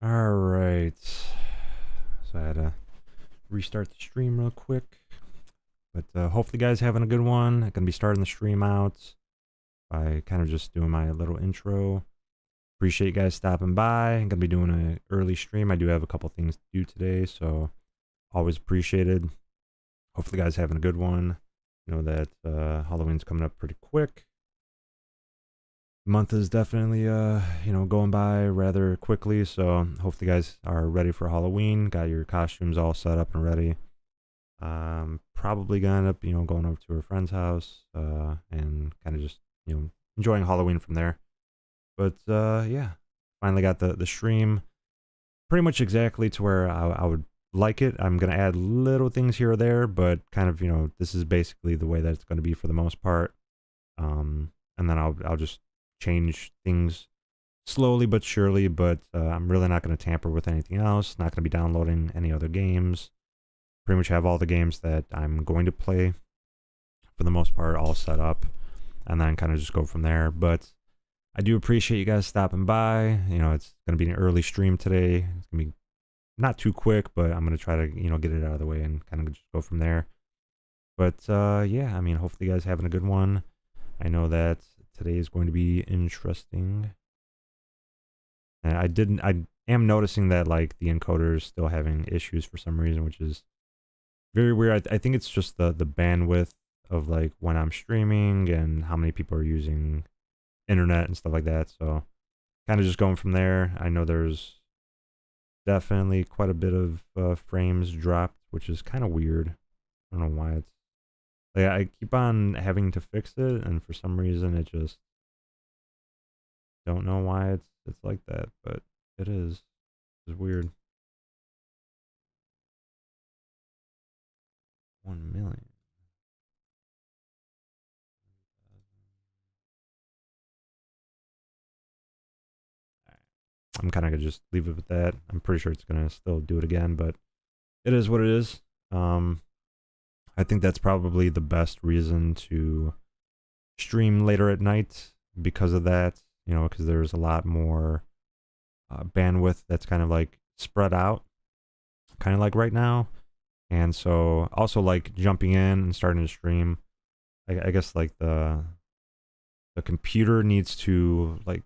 All right. So I had to restart the stream real quick. But hopefully you guys having a good one. I'm going to be starting the stream out by kind of just doing my little intro. Appreciate you guys stopping by. I'm going to be doing an early stream. I do have a couple things to do today, so always appreciated. Hopefully you guys having a good one. Know that Halloween's coming up pretty quick. Month is definitely going by rather quickly, so hopefully you guys are ready for Halloween, got your costumes all set up and ready. Probably gonna end up going over to a friend's house and kind of just enjoying Halloween from there. But yeah, finally got the stream pretty much exactly to where I would like it. I'm gonna add little things here or there, but kind of this is basically the way that it's going to be for the most part. And then I'll just change things slowly but surely, but I'm really not going to tamper with anything else. Not going to be downloading any other games. Pretty much have all the games that I'm going to play for the most part all set up, and then kind of just go from there. But I do appreciate you guys stopping by. It's going to be an early stream today. It's going to be not too quick, but I'm going to try to get it out of the way and kind of just go from there. But yeah, I mean, hopefully you guys having a good one. I know that today is going to be interesting. And I am noticing that like the encoder is still having issues for some reason, which is very weird. I think it's just the bandwidth of like when I'm streaming and how many people are using internet and stuff like that. So kind of just going from there. I know there's definitely quite a bit of frames dropped, which is kind of weird. I don't know why it's like I keep on having to fix it, and for some reason it just don't know why it's like that, but it is. It's weird. 1 million. I'm kind of gonna just leave it with that. I'm pretty sure it's gonna still do it again, but it is what it is. I think that's probably the best reason to stream later at night because of that. Because there's a lot more bandwidth that's kind of like spread out, kind of like right now. And so also like jumping in and starting to stream, I guess like the computer needs to like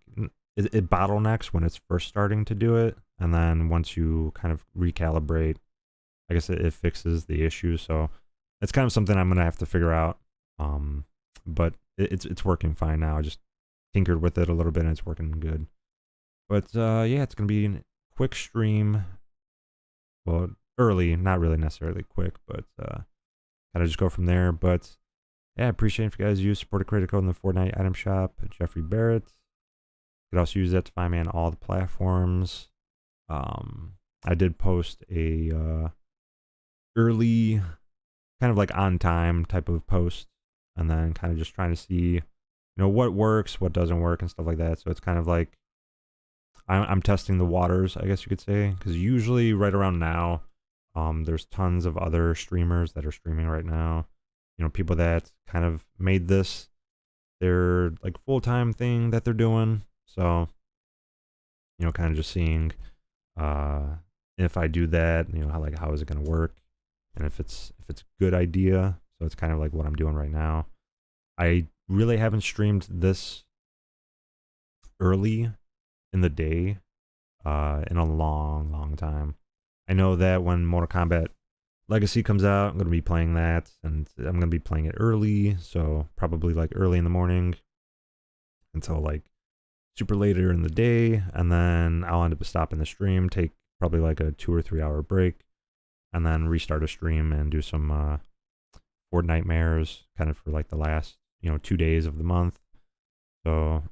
it bottlenecks when it's first starting to do it, and then once you kind of recalibrate, I guess it fixes the issue. So it's kind of something I'm gonna have to figure out. But it's working fine now. I just tinkered with it a little bit and it's working good. But yeah, it's gonna be a quick stream. Well, early, not really necessarily quick, but kind of just go from there. But yeah, I appreciate if you guys use support a creator code in the Fortnite item shop, JeffreeBarrett. You could also use that to find me on all the platforms. I did post a early, kind of like on time type of post, and then kind of just trying to see, what works, what doesn't work, and stuff like that. So it's kind of like I'm testing the waters, I guess you could say, because usually right around now, there's tons of other streamers that are streaming right now. People that kind of made this their like full-time thing that they're doing. So, kind of just seeing if I do that, how is it going to work, and if it's a good idea. So it's kind of like what I'm doing right now. I really haven't streamed this early in the day in a long time. I know that when Mortal Kombat Legacy comes out, I'm going to be playing that, and I'm going to be playing it early, so probably like early in the morning until like super later in the day, and then I'll end up stopping the stream, take probably like a 2 or 3 hour break, and then restart a stream and do some Fortnitemares kind of for like the last 2 days of the month. So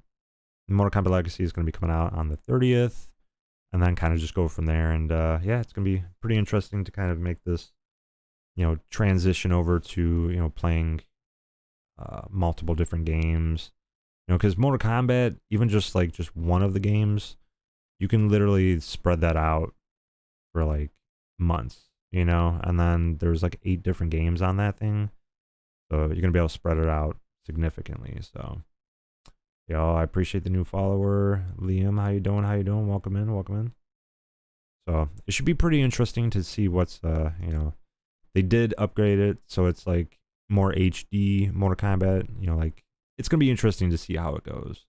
Mortal Kombat Legacy is going to be coming out on the 30th, and then kind of just go from there. And yeah, it's going to be pretty interesting to kind of make this transition over to playing multiple different games, because Mortal Kombat, even just one of the games, you can literally spread that out for like months, and then there's like 8 different games on that thing, so you're gonna be able to spread it out significantly. So I appreciate the new follower, Liam. How you doing? Welcome in. So it should be pretty interesting to see what's you know, they did upgrade it so it's like more HD Mortal Kombat, you know, like it's gonna be interesting to see how it goes.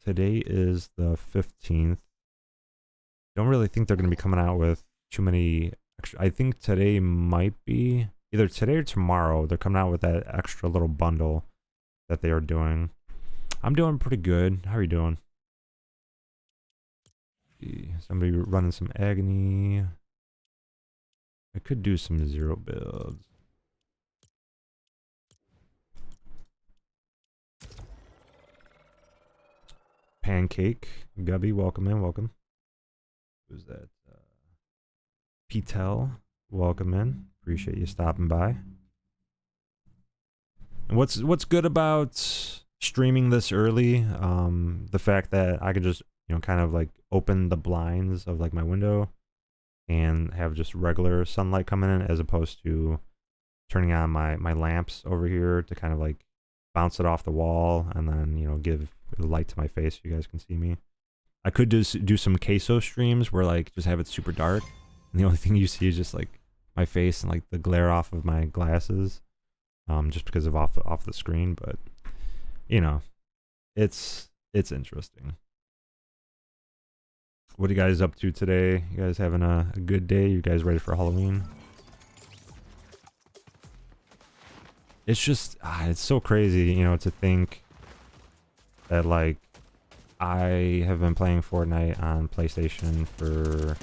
Today is the 15th. Don't really think they're gonna be coming out with too many extra. I think today might be either today or tomorrow. They're coming out with that extra little bundle that they are doing. I'm doing pretty good. How are you doing? Somebody running some agony. I could do some zero builds. Pancake. Gubby, welcome in, welcome. Who's that? Petel, welcome in. Appreciate you stopping by. And what's good about streaming this early? The fact that I could just, you know, kind of like open the blinds of like my window and have just regular sunlight coming in, as opposed to turning on my lamps over here to kind of like bounce it off the wall and then, you know, give light to my face so you guys can see me. I could do some queso streams where like just have it super dark and the only thing you see is just like my face and like the glare off of my glasses, just because of off the screen. But you know, it's interesting. What are you guys up to today? You guys having a good day? You guys ready for Halloween? It's just, it's so crazy, you know, to think that like I have been playing Fortnite on PlayStation for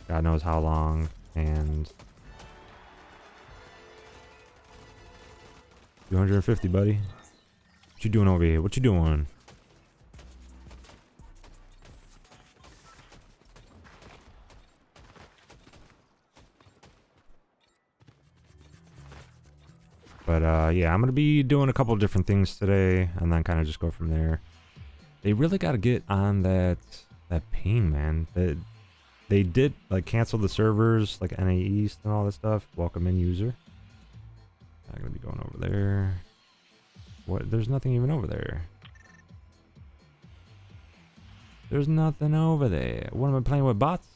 God knows how long, and 250, buddy. What you doing over here? What you doing? But yeah, I'm gonna be doing a couple different things today, and then kind of just go from there. They really got to get on that ping, man. They did like cancel the servers, like NA East and all that stuff. Welcome in, user. I'm gonna be going over there. What? There's nothing even over there. There's nothing over there. What am I playing with, bots?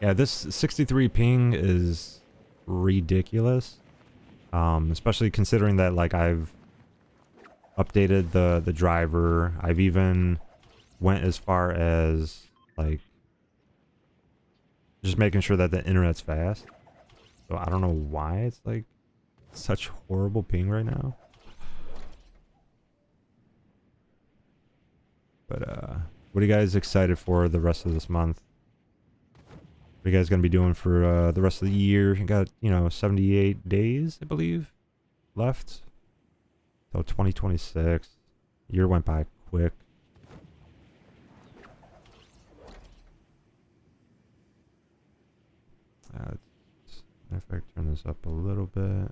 Yeah, this 63 ping is ridiculous. Especially considering that like I've updated the driver. I've even went as far as like just making sure that the internet's fast. So I don't know why it's like such horrible ping right now. But what are you guys excited for the rest of this month? What are you guys gonna be doing for the rest of the year? You got, you know, 78 days, I believe, left till 2026. Year went by quick. If I turn this up a little bit.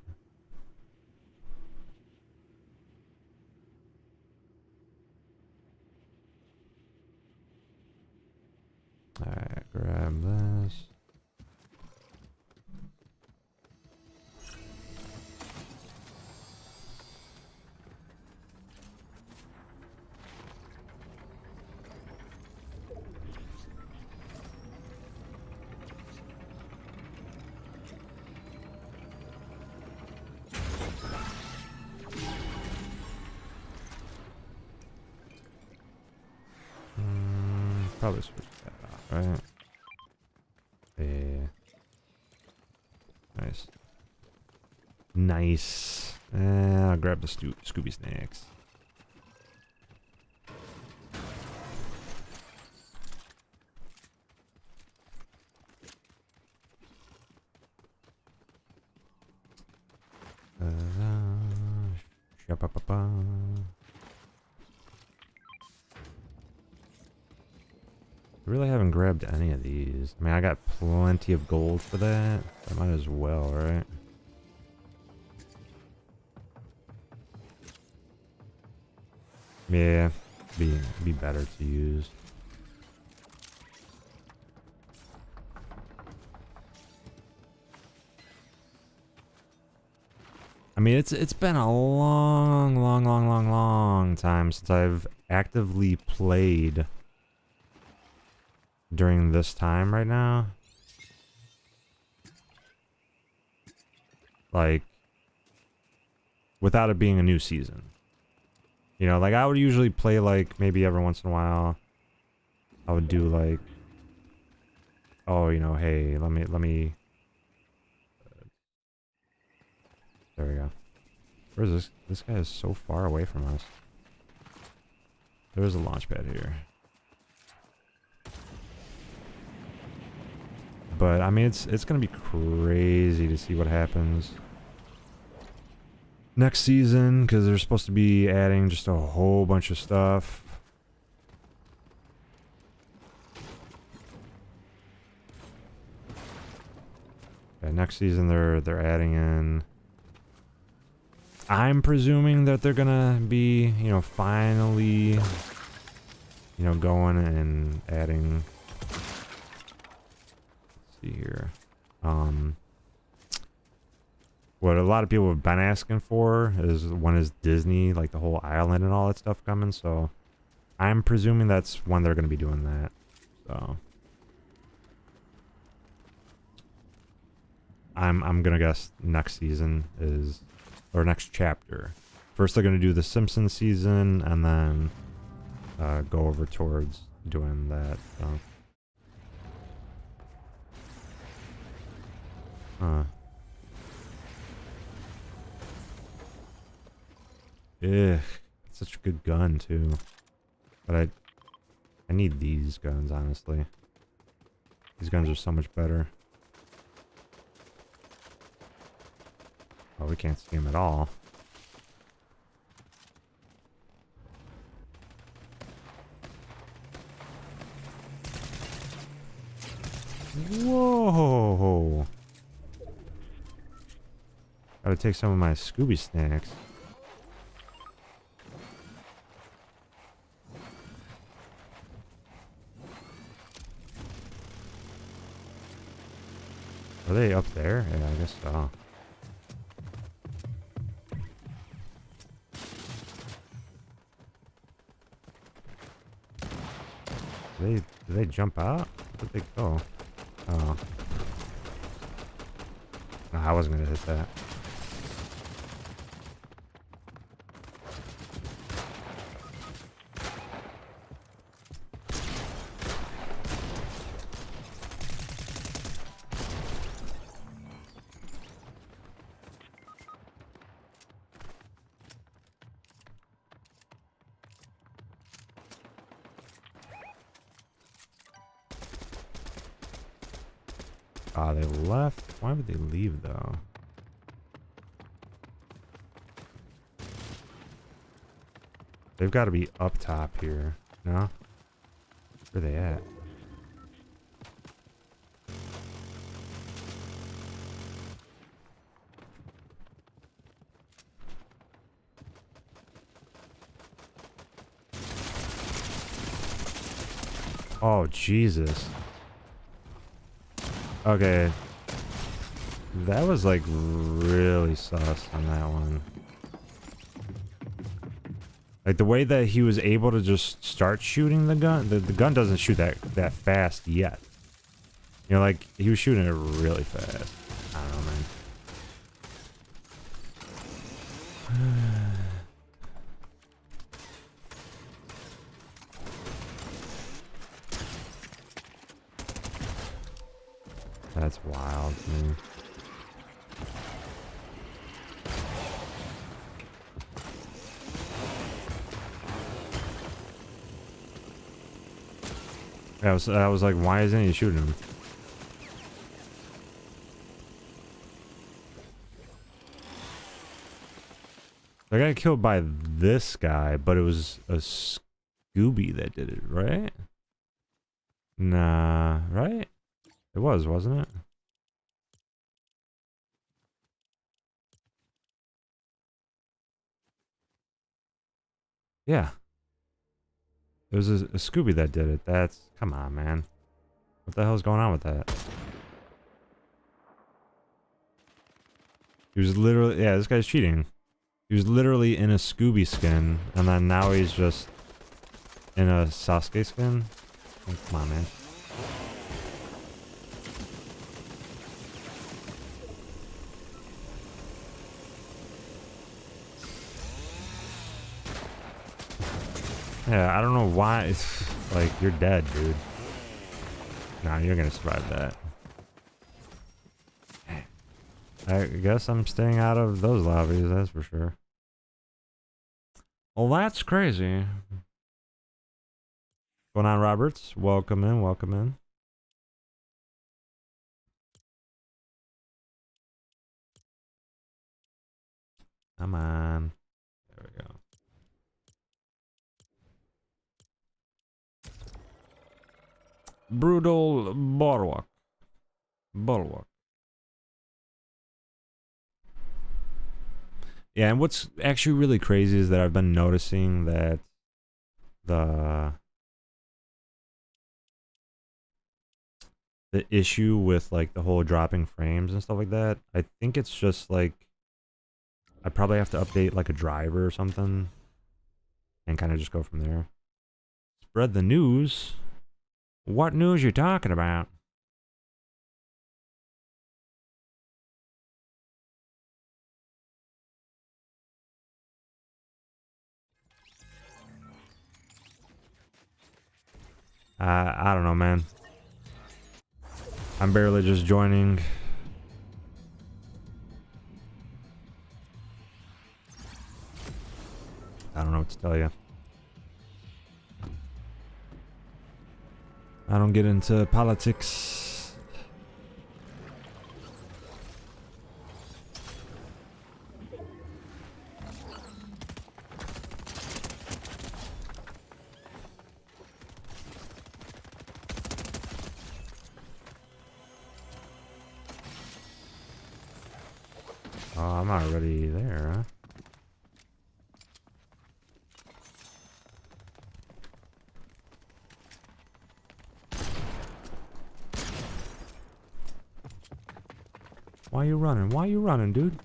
Alright, grab this. Probably switch that off, right? Yeah. Nice. Nice. I'll grab the Scooby snacks. I really haven't grabbed any of these. I mean, I got plenty of gold for that. I might as well, right? Yeah, be better to use. I mean, it's been a long long time since I've actively played during this time right now. Like, without it being a new season. You know, like I would usually play like maybe every once in a while. I would do like, oh, you know, hey, let me. There we go. Where is this? This guy is so far away from us. There's a launch pad here. But I mean, it's gonna be crazy to see what happens next season, because they're supposed to be adding just a whole bunch of stuff. Yeah, next season they're adding in. I'm presuming that they're gonna be, you know, finally, you know, going and adding. Let's see here. What a lot of people have been asking for is, when is Disney, like the whole island and all that stuff, coming? So I'm presuming that's when they're going to be doing that. So I'm gonna guess next season is, or next chapter. First they're gonna do the Simpsons season, and then go over towards doing that. So. Ugh, it's such a good gun too. But I need these guns, honestly. These guns are so much better. Oh, we can't see him at all. Whoa! Gotta take some of my Scooby snacks. Are they up there? Yeah, I guess so. Did they jump out? Where'd they go? Oh. No, I wasn't gonna hit that. Ah, they left. Why would they leave, though? They've got to be up top here. No? Where are they at? Oh, Jesus. Okay. That was like really sus on that one. Like the way that he was able to just start shooting the gun, the gun doesn't shoot that fast yet. You know, like he was shooting it really fast. I don't know, man. That's wild to me. I was like, why isn't he shooting him? I got killed by this guy, but it was a Scooby that did it, right? Nah, right? It was, wasn't it? Yeah. It was a Scooby that did it. That's... Come on, man. What the hell's going on with that? He was literally... Yeah, this guy's cheating. He was literally in a Scooby skin, and then now he's just in a Sasuke skin. Oh, come on, man. Yeah, I don't know why. It's like, you're dead, dude. Nah, you're gonna survive that. I guess I'm staying out of those lobbies, that's for sure. Well, that's crazy. What's going on, Roberts? Welcome in, welcome in. Come on. There we go. Brutal Boardwalk. Boardwalk. Yeah, and what's actually really crazy is that I've been noticing that the issue with like the whole dropping frames and stuff like that, I think it's just like I probably have to update like a driver or something and kind of just go from there. Spread the news. What news you talking about? I don't know, man. I'm barely just joining. I don't know what to tell you. I don't get into politics. Oh, I'm already there, huh? Why you running? Why you running, dude?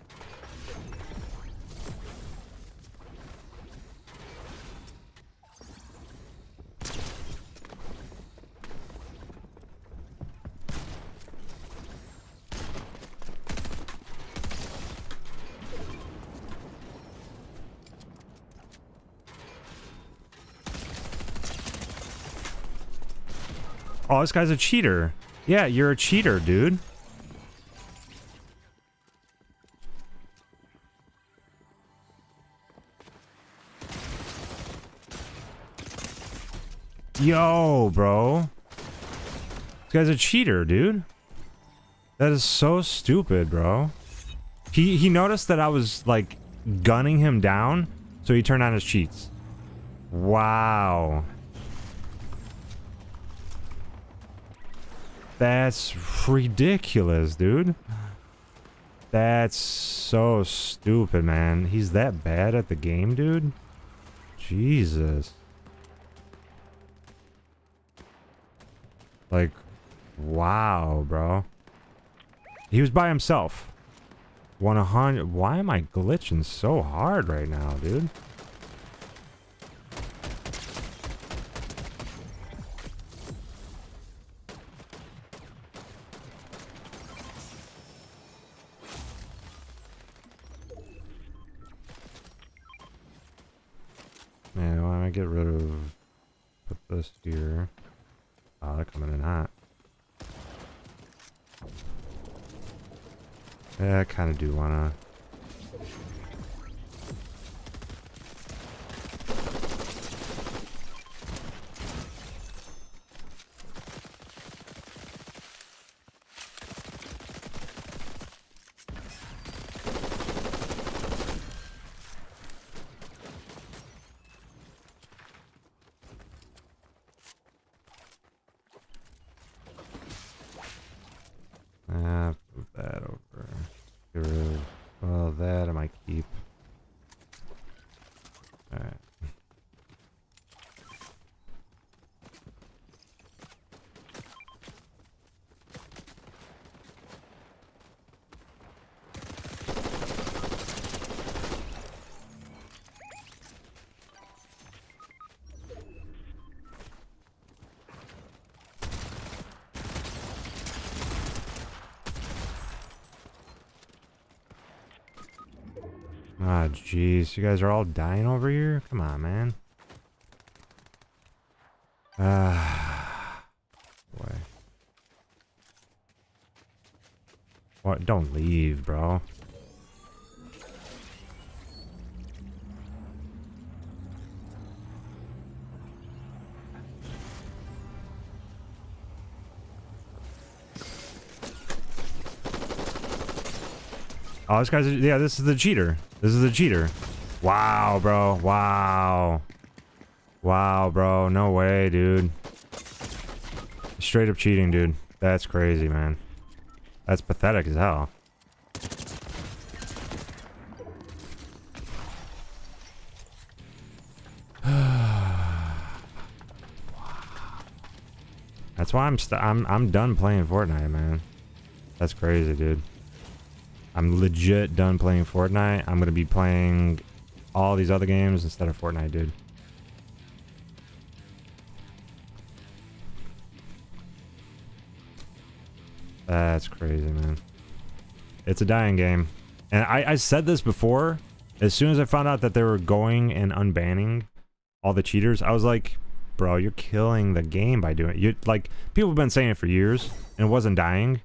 Oh, this guy's a cheater. Yeah, you're a cheater, dude. Yo, bro. This guy's a cheater, dude. That is so stupid, bro. He noticed that I was, like, gunning him down, so he turned on his cheats. Wow. That's ridiculous, dude. That's so stupid, man. He's that bad at the game, dude? Jesus. Like, wow, bro. He was by himself. 100. Why am I glitching so hard right now, dude? Man, why don't I get rid of... Put this here. Oh, they're coming in hot. Yeah, I kind of do want to... move that over. Get rid of... Ah, jeez. You guys are all dying over here? Come on, man. Ah. Boy. What? Don't leave, bro. Oh, this guy's... Yeah, this is the cheater. This is the cheater. Wow, bro. Wow. Wow, bro. No way, dude. Straight up cheating, dude. That's crazy, man. That's pathetic as hell. That's why I'm done playing Fortnite, man. That's crazy, dude. I'm legit done playing Fortnite. I'm gonna be playing all these other games instead of Fortnite, dude. That's crazy, man. It's a dying game. And I said this before. As soon as I found out that they were going and unbanning all the cheaters, I was like, bro, you're killing the game by doing it. You like, people have been saying it for years, and it wasn't dying.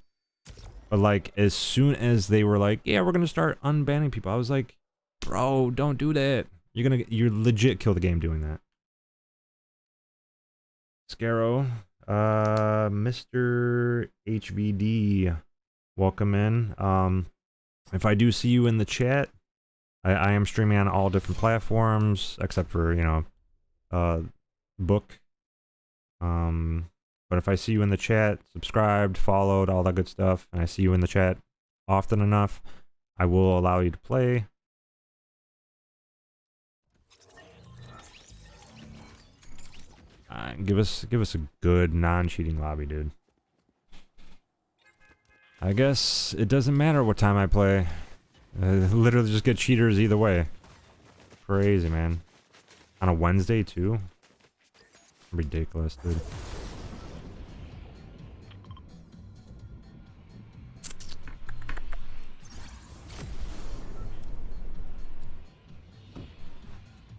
But like, as soon as they were like, yeah, we're gonna start unbanning people, I was like, bro, don't do that. You're legit kill the game doing that. Scarrow, Mr. HVD, welcome in. If I do see you in the chat, I am streaming on all different platforms except for, you know, book. But if I see you in the chat, subscribed, followed, all that good stuff, and I see you in the chat often enough, I will allow you to play. Give us a good non-cheating lobby, dude. I guess it doesn't matter what time I play. Literally just get cheaters either way. Crazy, man. On a Wednesday, too? Ridiculous, dude.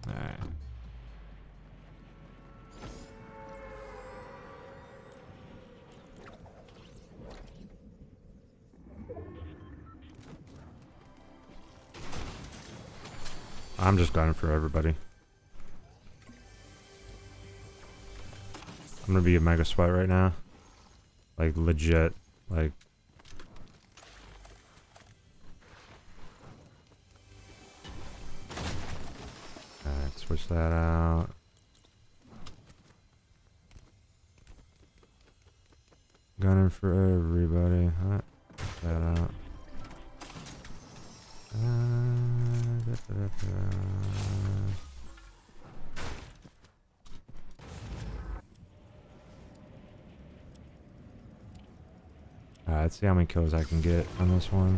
Alright. I'm just gunning for everybody. I'm gonna be a mega sweat right now. Like, legit. Like... Alright, switch that out. Gunning for everybody. Alright, switch that out. Alright, let's see how many kills I can get on this one.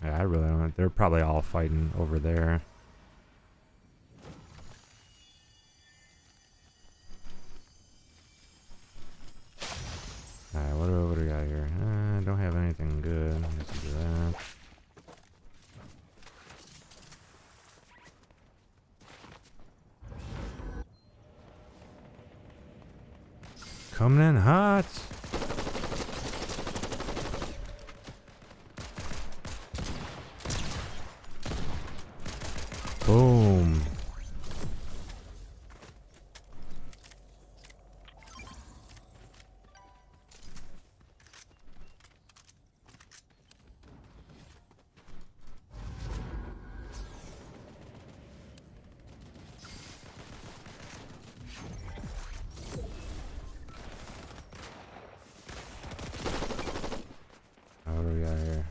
Yeah, I really don't. They're probably all fighting over there. Alright, what do we got here? Don't have anything good. Let's do that. Coming in hot. Boom. What do we got here?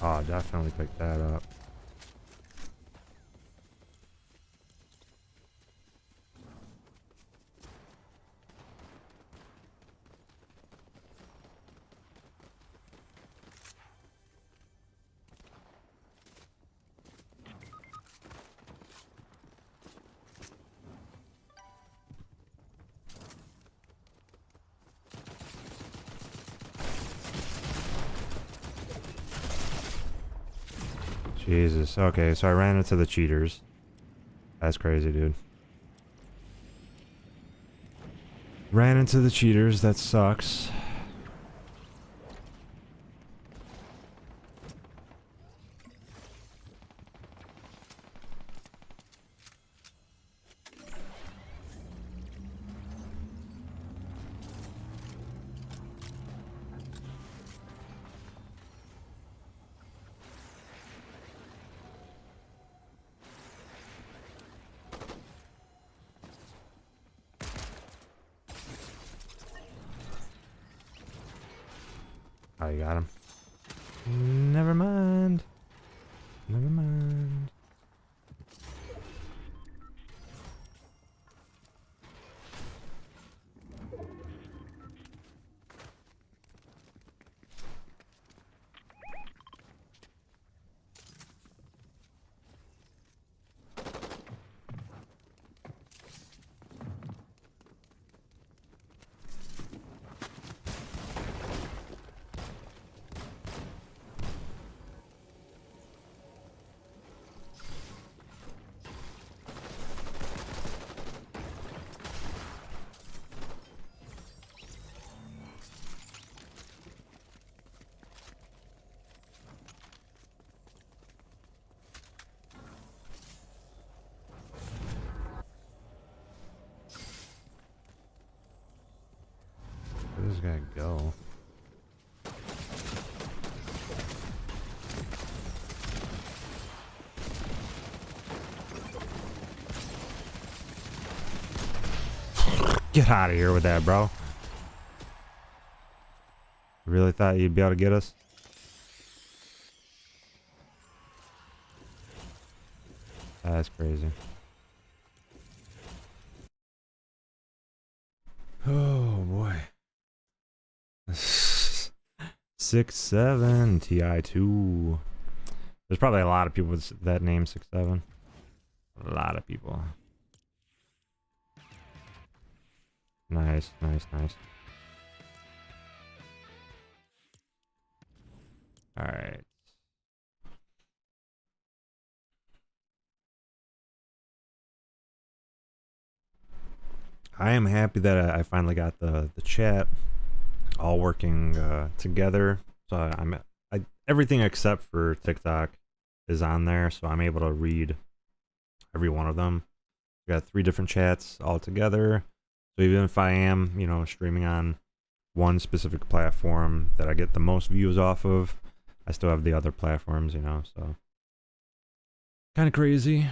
Oh, definitely picked that up. Jesus. Okay, so I ran into the cheaters. That's crazy, dude. Ran into the cheaters. That sucks. Oh, you got him. Never mind. Never mind. Where's this guy go? Get out of here with that, bro. Really thought you'd be able to get us? That's crazy. Oh boy. 6'7" TI2. There's probably a lot of people with that name, 6'7". A lot of people. Nice, nice, nice. Alright. I am happy that I finally got the chat all working together. So everything except for TikTok is on there, so I'm able to read every one of them. We got 3 different chats all together. So even if I am, you know, streaming on one specific platform that I get the most views off of, I still have the other platforms, you know, so kind of crazy.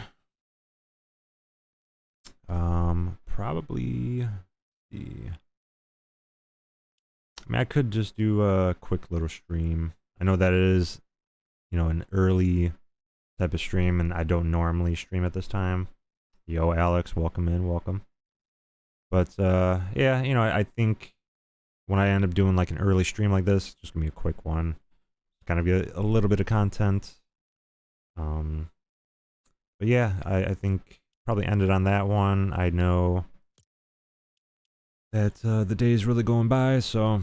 Probably the... I mean, I could just do a quick little stream. I know that it is, you know, an early type of stream, and I don't normally stream at this time. Yo, Alex, welcome in, welcome. But, yeah, you know, I think when I end up doing, like, an early stream like this, it's just gonna be a quick one. Kind of get a little bit of content. But yeah, I think probably ended on that one. I know that the day is really going by, so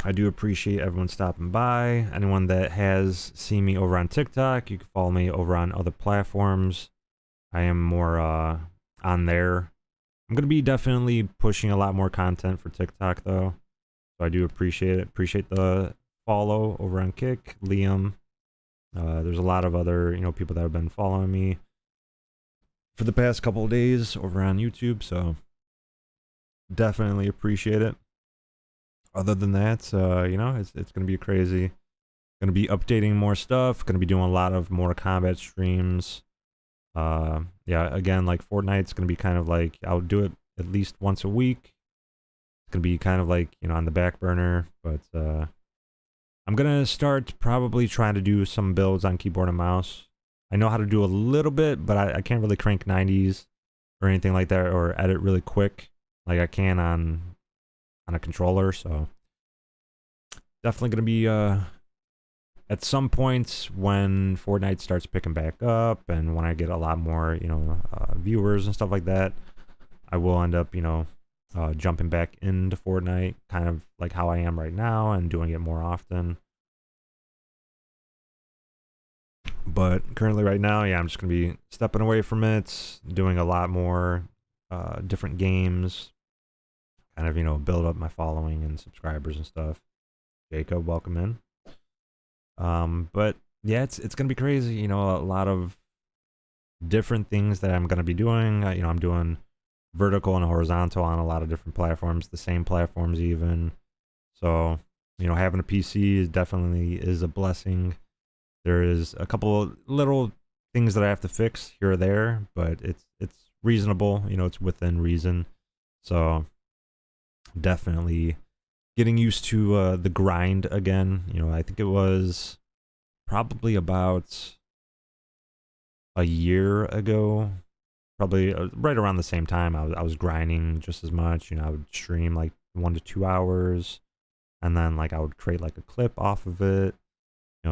I do appreciate everyone stopping by. Anyone that has seen me over on TikTok, you can follow me over on other platforms. I am more on there. I'm going to be definitely pushing a lot more content for TikTok, though. So I do appreciate it. Appreciate the follow over on Kick, Liam. There's a lot of other, you know, people that have been following me for the past couple of days over on YouTube, so definitely appreciate it. Other than that, you know, it's gonna be crazy. Gonna be updating more stuff. Gonna be doing a lot of more combat streams. Yeah, again, like Fortnite's gonna be kind of like I'll do it at least once a week. It's gonna be kind of like, you know, on the back burner, but I'm gonna start probably trying to do some builds on keyboard and mouse. I know how to do a little bit, but I can't really crank 90s or anything like that, or edit really quick like I can on a controller. So definitely gonna be at some point when Fortnite starts picking back up, and when I get a lot more, viewers and stuff like that, I will end up, jumping back into Fortnite, kind of like how I am right now, and doing it more often. But currently right now, yeah, I'm just gonna be stepping away from it, doing a lot more different games, kind of, build up my following and subscribers and stuff. Jacob, welcome in. But yeah, it's gonna be crazy, a lot of different things that I'm gonna be doing. I'm doing vertical and horizontal on a lot of different platforms, the same platforms even. So, having a PC definitely is a blessing. There is a couple little things that I have to fix here or there, but it's reasonable, it's within reason. So definitely getting used to the grind again. I think it was probably about a year ago, probably right around the same time I was grinding just as much. I would stream like 1 to 2 hours, and then like I would create like a clip off of it.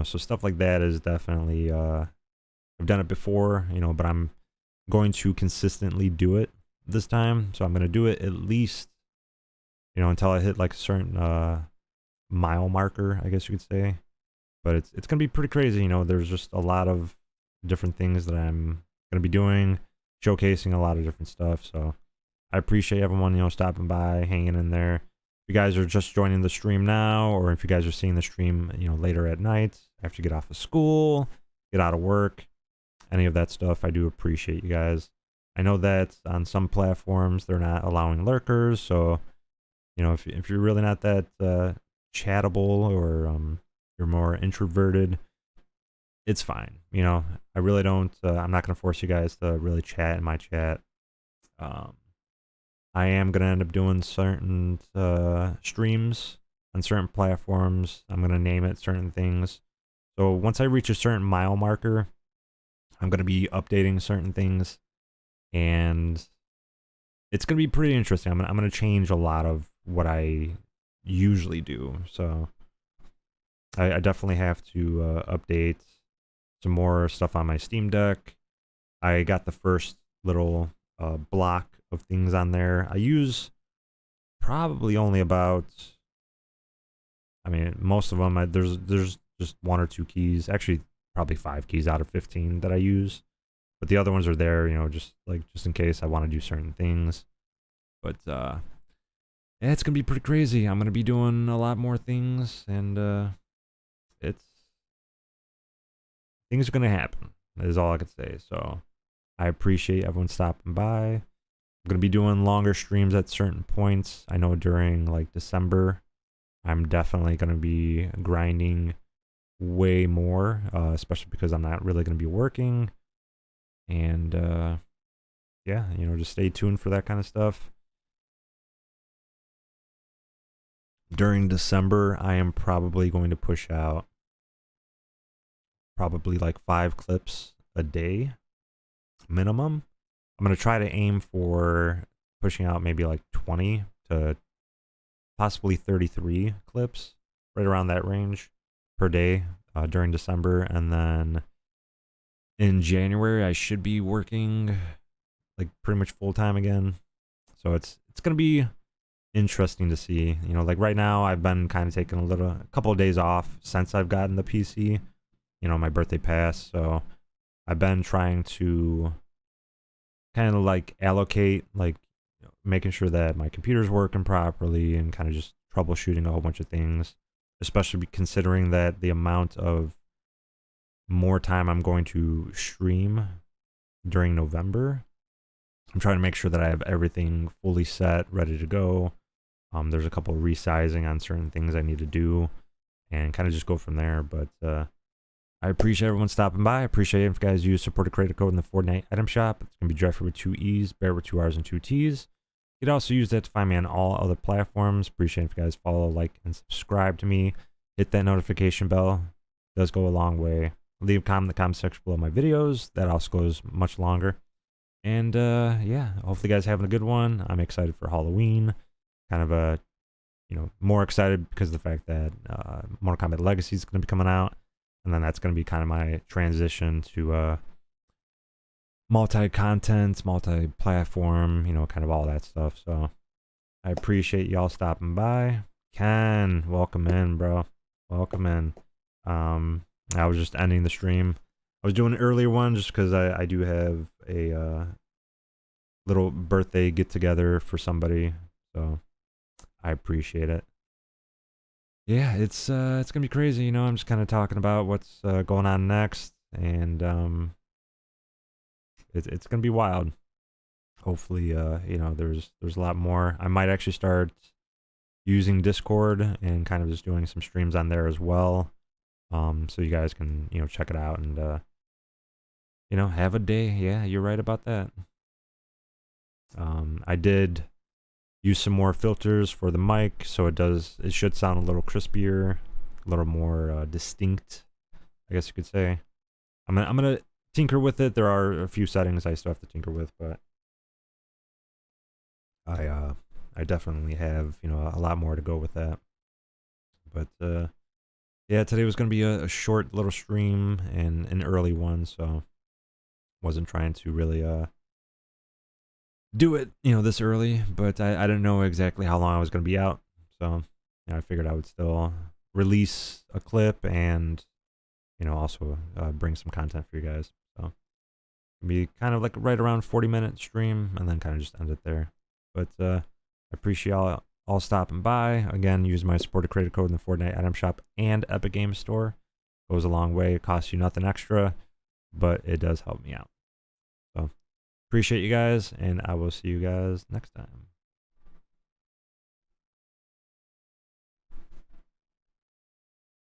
So stuff like that is definitely, I've done it before, but I'm going to consistently do it this time. So I'm going to do it at least, until I hit like a certain mile marker, I guess you could say. But it's going to be pretty crazy. There's just a lot of different things that I'm going to be doing, showcasing a lot of different stuff. So I appreciate everyone, stopping by, hanging in there. If you guys are just joining the stream now, or if you guys are seeing the stream, later at night after you get off of school, get out of work, any of that stuff, I do appreciate you guys. I know that on some platforms they're not allowing lurkers, so if you're really not that chattable, or you're more introverted, it's fine. I really don't. I'm not gonna force you guys to really chat in my chat. I am going to end up doing certain streams on certain platforms. I'm going to name it certain things. So once I reach a certain mile marker, I'm going to be updating certain things. And it's going to be pretty interesting. I'm going to change a lot of what I usually do. So I definitely have to update some more stuff on my Steam Deck. I got the first little block of things on there. I use probably only about, most of them, there's just 1 or 2 keys, actually probably 5 keys out of 15 that I use, but the other ones are there, just in case I want to do certain things. But yeah, it's gonna be pretty crazy. I'm gonna be doing a lot more things, and things are gonna happen, is all I could say. So I appreciate everyone stopping by. I'm going to be doing longer streams at certain points. I know during like December, I'm definitely going to be grinding way more, especially because I'm not really going to be working. And yeah, just stay tuned for that kind of stuff. During December, I am probably going to push out probably like 5 clips a day minimum. I'm going to try to aim for pushing out maybe like 20 to possibly 33 clips, right around that range per day during December. And then in January, I should be working like pretty much full time again. So it's going to be interesting to see. Like right now, I've been kind of taking a couple of days off since I've gotten the PC. My birthday passed, so I've been trying to kind of like allocate, like making sure that my computer's working properly, and kind of just troubleshooting a whole bunch of things, especially considering that the amount of more time I'm going to stream during November. I'm trying to make sure that I have everything fully set, ready to go. There's a couple of resizing on certain things I need to do, and kind of just go from there. But I appreciate everyone stopping by. I appreciate it if you guys use supported creator code in the Fortnite item shop. It's going to be Jeffrey with 2 E's, Barrett with 2 R's and 2 T's. You can also use that to find me on all other platforms. Appreciate it if you guys follow, like, and subscribe to me. hit that notification bell. It does go a long way. Leave a comment in the comment section below my videos. That also goes much longer. And yeah, hopefully you guys are having a good one. I'm excited for Halloween. Kind of a, more excited because of the fact that Mortal Kombat Legacy is going to be coming out. And then that's going to be kind of my transition to multi-content, multi-platform, kind of all that stuff. So I appreciate y'all stopping by. Ken, welcome in, bro. Welcome in. I was just ending the stream. I was doing an earlier one just because I do have a little birthday get-together for somebody. So I appreciate it. Yeah, it's gonna be crazy, I'm just kind of talking about what's going on next, and it's gonna be wild. Hopefully, there's a lot more. I might actually start using Discord and kind of just doing some streams on there as well, so you guys can check it out and have a day. Yeah, you're right about that. I did use some more filters for the mic, so it should sound a little crispier, a little more distinct, I guess you could say. I'm gonna tinker with it. There are a few settings I still have to tinker with, but I definitely have a lot more to go with that. But yeah, today was gonna be a short little stream and an early one, so wasn't trying to really do it this early, but I didn't know exactly how long I was going to be out, so I figured I would still release a clip and also bring some content for you guys. So it'll be kind of like right around 40-minute stream and then kind of just end it there. But I appreciate y'all all stopping by. Again, use my supported creator code in the Fortnite item shop and Epic Games Store. Goes a long way. It costs you nothing extra, but it does help me out. So appreciate you guys, and I will see you guys next time.